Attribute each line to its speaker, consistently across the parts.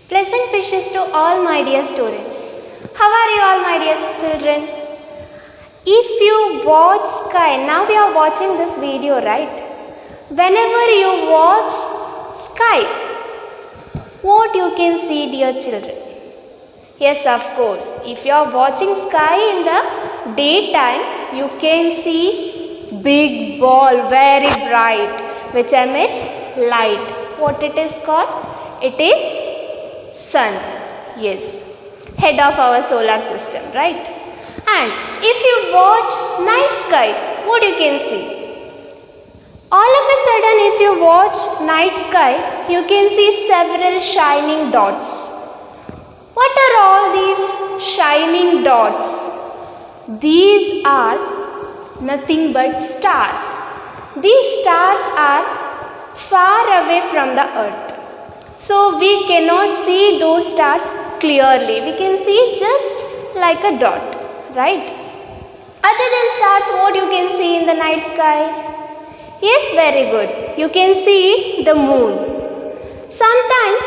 Speaker 1: Pleasant wishes to all my dear students. How are you all, my dear children? If you watch sky, now we are watching this video, right? Whenever you watch sky, what you can see, dear children? Yes, of course. If you are watching sky in the daytime, you can see big ball, very bright, which emits light. What it is called? It is sun. Yes, head of our solar system, right? And if you watch night sky, what you can see? All of a sudden, if you watch night sky, you can see several shining dots. What are all these shining dots? These are nothing but stars. These stars are far away from the earth. So we cannot see those stars clearly. We can see just like a dot, right? Other than stars, what you can see in the night sky? Yes, very good. You can see the moon. Sometimes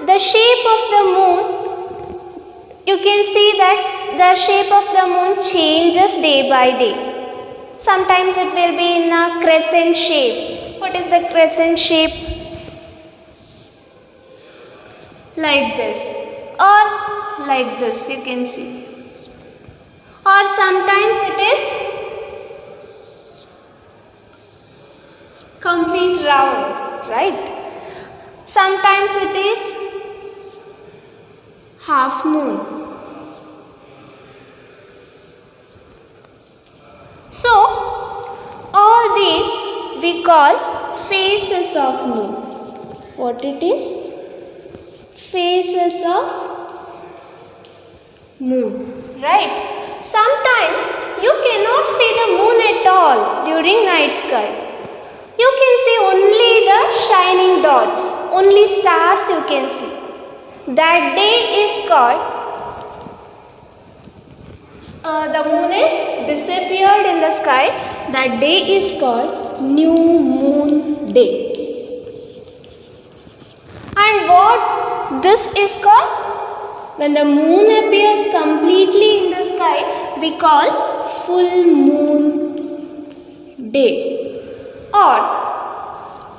Speaker 1: the shape of the moon, you can see that the shape of the moon changes day by day. Sometimes it will be in a crescent shape. What is the crescent shape? Like this or like this, you can see. Or sometimes it is complete round, right? Sometimes it is half moon. So all these we call phases of moon. What it is? Phases of moon, right? Sometimes you cannot see the moon at all during night sky. You can see only the shining dots, only stars you can see. That day is called, the moon is disappeared in the sky. That day is called new moon day. And what this is called? When the moon appears completely in the sky, we call full moon day. Or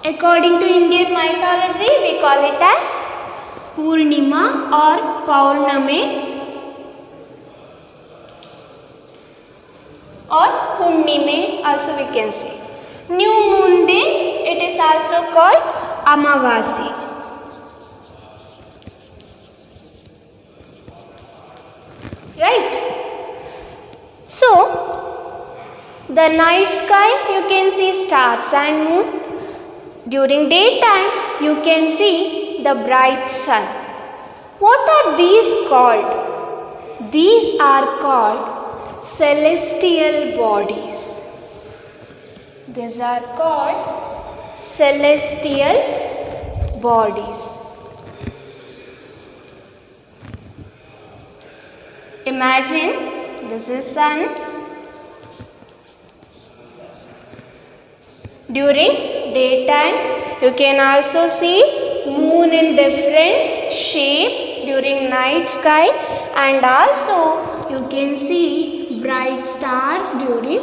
Speaker 1: according to Indian mythology, we call it as Purnima or Paurname or Hunnime also we can say. New moon day, it is also called Amavasi. Right? So, the night sky you can see stars and moon. During daytime you can see the bright sun. What are these called? These are called celestial bodies. These are called celestial bodies. Imagine this is sun. During daytime you can also see moon in different shape during night sky, and also you can see bright stars during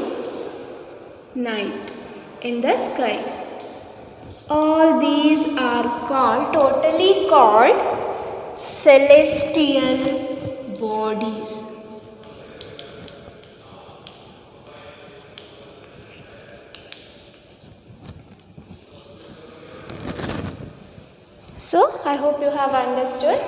Speaker 1: night in the sky. All these are totally called celestial bodies. So, I hope you have understood.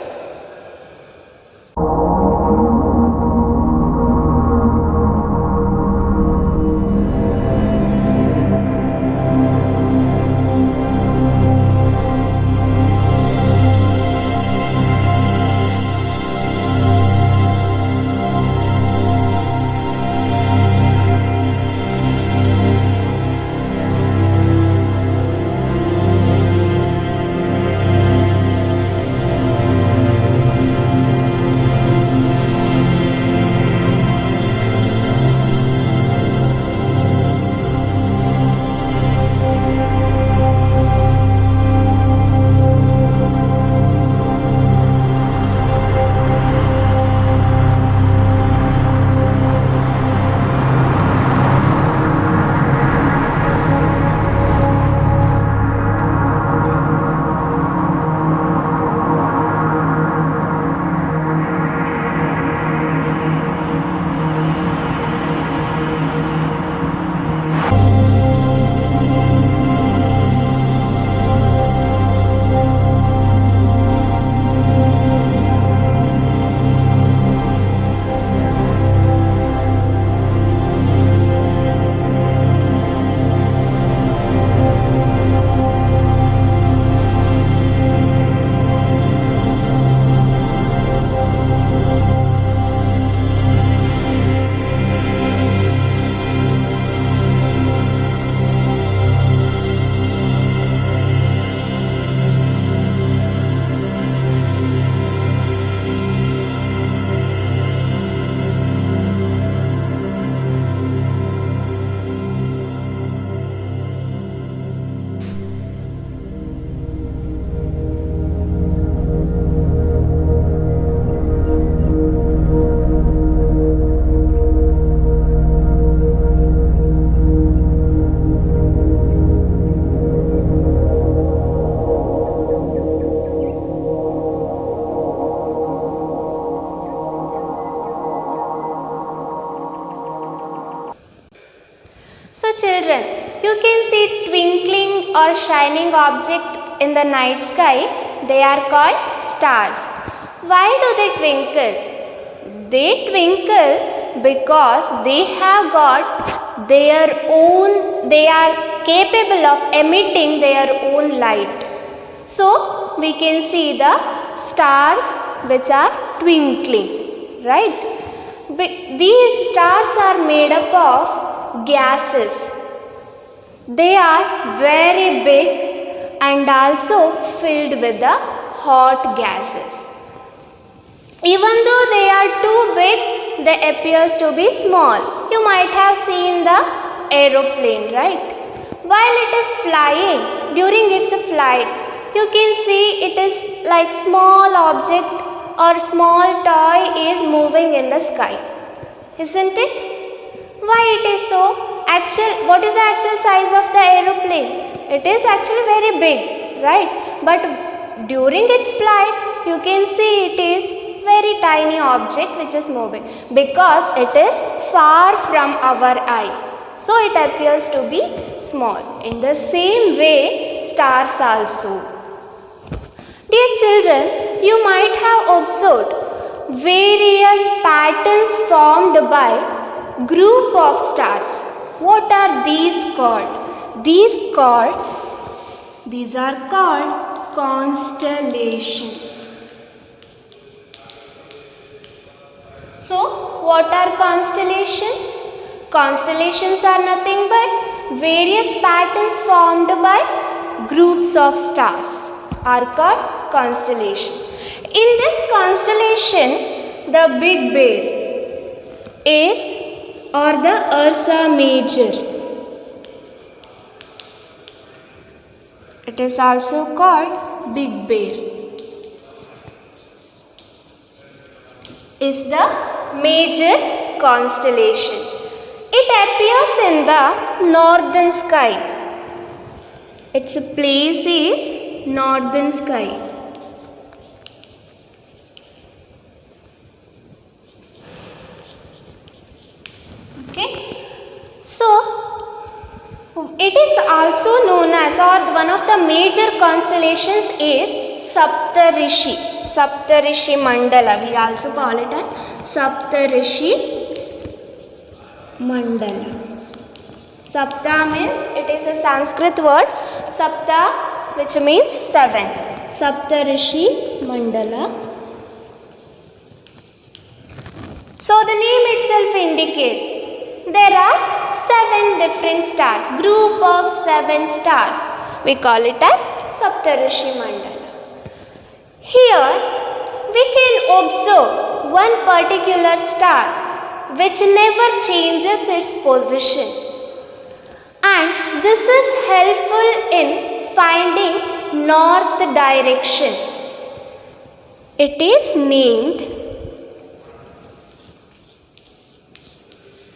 Speaker 1: see twinkling or shining object in the night sky, they are called stars. Why do they twinkle? They twinkle because they have got their own, they are capable of emitting their own light. So we can see the stars which are twinkling, right? These stars are made up of gases. They are very big and also filled with the hot gases. Even though they are too big, they appears to be small. You might have seen the aeroplane, right? While it is flying, during its flight, you can see it is like small object or small toy is moving in the sky. Isn't it? Why it is so? What is the actual size of the aeroplane? It is actually very big, right? But during its flight, you can see it is very tiny object which is moving because it is far from our eye. So it appears to be small. In the same way, stars also. Dear children, you might have observed various patterns formed by group of stars. What are these called? These are called constellations. So, what are constellations? Constellations are nothing but various patterns formed by groups of stars are called constellation. In this constellation, the Big Bear is or the Ursa Major. It is also called Big Bear. Is the major constellation. It appears in the northern sky. Its place is northern sky. Okay. So, it is also known as, or one of the major constellations is Saptarishi. Saptarishi Mandala. We also call it as Saptarishi Mandala. Sapta means, it is a Sanskrit word. Sapta, which means 7. Saptarishi Mandala. So the name itself indicates there are 7 different stars, group of 7 stars. We call it as Saptarishi Mandala. Here we can observe one particular star which never changes its position, and this is helpful in finding north direction. It is named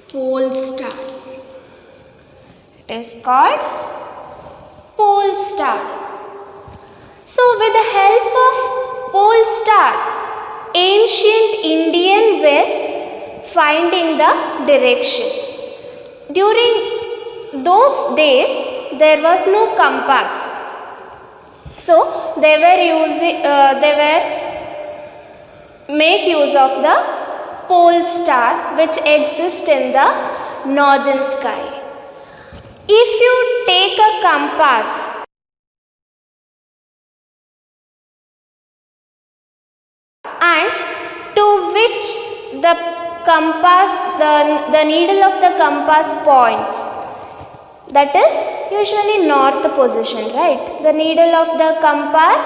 Speaker 1: pole star. It is called pole star. So with the help of pole star, ancient Indian were finding the direction. During those days, there was no compass. So they make use of the pole star which exists in the northern sky. If you take a compass and to which the compass, the needle of the compass points, that is usually north position, right? The needle of the compass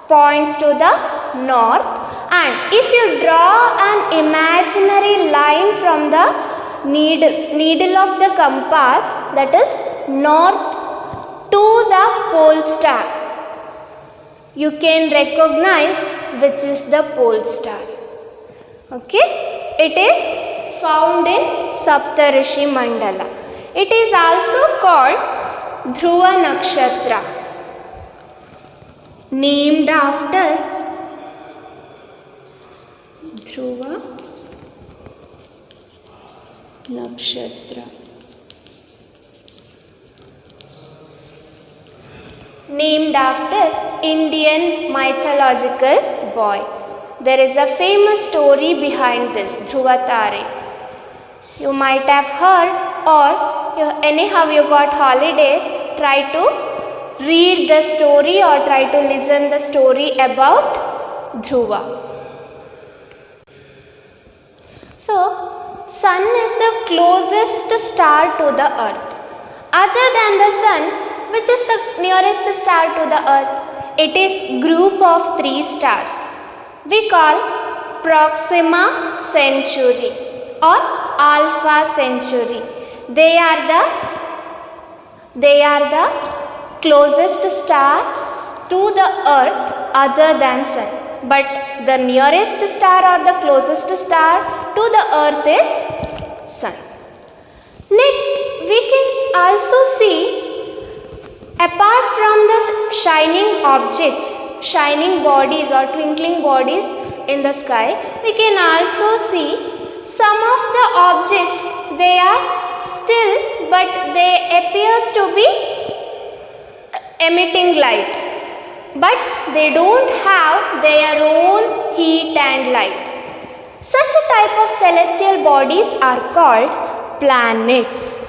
Speaker 1: points to the north, and if you draw an imaginary line from the needle of the compass, that is north to the pole star, you can recognize which is the pole star. Okay, it is found in Saptarishi Mandala. It is also called Dhruva Nakshatra, named after Dhruva Nakshatra. named after Indian mythological boy. There is a famous story behind this, Dhruva Tare. You might have heard, or anyhow you got holidays, try to read the story or try to listen the story about Dhruva. So, sun is the closest star to the earth. Other than the sun, which is the nearest star to the earth? It is group of 3 stars. We call Proxima Centauri or Alpha Centauri. They are the closest stars to the earth other than sun. But the nearest star or the closest star to the earth is sun. Next, we can also see, apart from the shining objects, shining bodies or twinkling bodies in the sky, we can also see some of the objects, they are still but they appears to be emitting light, but they don't have their own heat and light. Such a type of celestial bodies are called planets.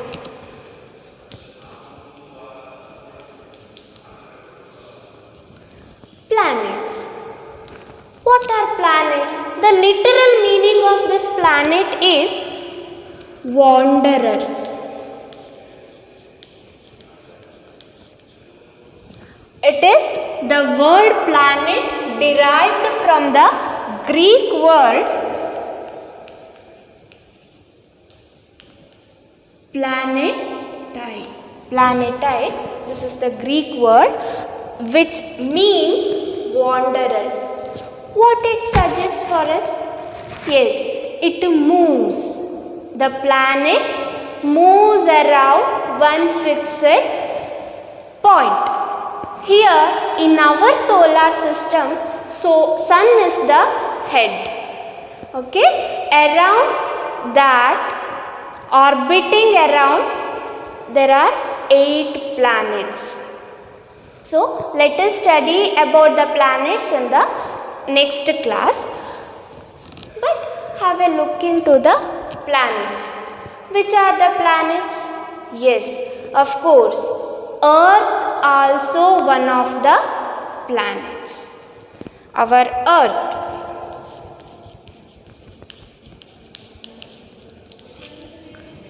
Speaker 1: Planets. What are planets? The literal meaning of this planet is wanderers. It is the word planet derived from the Greek word planetai. Planetai, this is the Greek word which means wanderers. What it suggests for us? Yes, it moves. The planets moves around one fixed point. Here in our solar system, sun is the head. Okay, around that, orbiting around, there are 8 planets. So let us study about the planets in the next class. But have a look into the planets. Which are the planets? Yes, of course, Earth also one of the planets. Our Earth.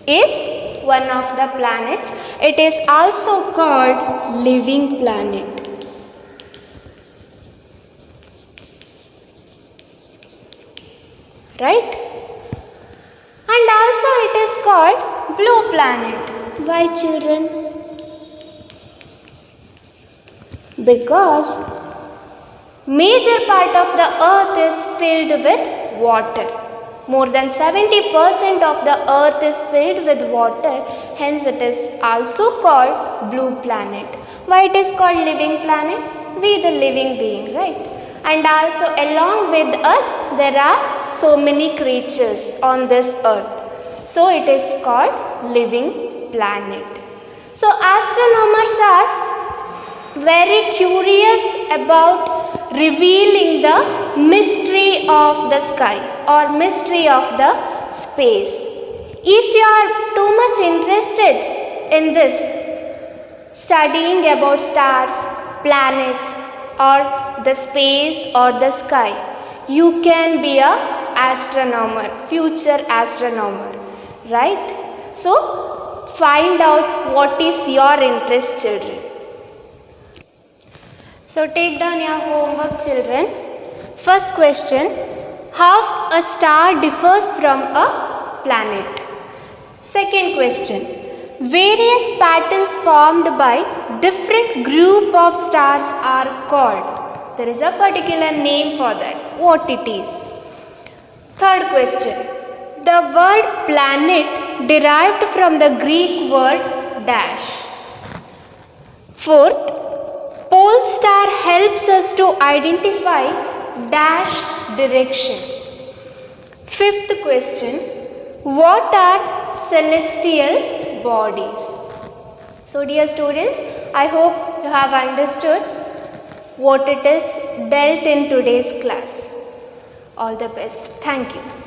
Speaker 1: Is one of the planets. It is also called living planet. Right? And also it is called blue planet. Why, children? Because major part of the earth is filled with water. More than 70% of the earth is filled with water, hence it is also called blue planet. Why it is called living planet? We the living being, right? And also along with us there are so many creatures on this earth. So it is called living planet. So astronomers are very curious about revealing the mystery of the sky or mystery of the space. If you are too much interested in this, studying about stars, planets or the space or the sky, you can be a astronomer, future astronomer, right? So find out what is your interest, children. So take down your homework, children. First question, how a star differs from a planet. Second question, various patterns formed by different group of stars are called. There is a particular name for that. What it is? Third question, the word planet derived from the Greek word dash. Fourth, pole star helps us to identify dash direction. Fifth question, what are celestial bodies? So dear students, I hope you have understood what it is dealt in today's class. All the best. Thank you.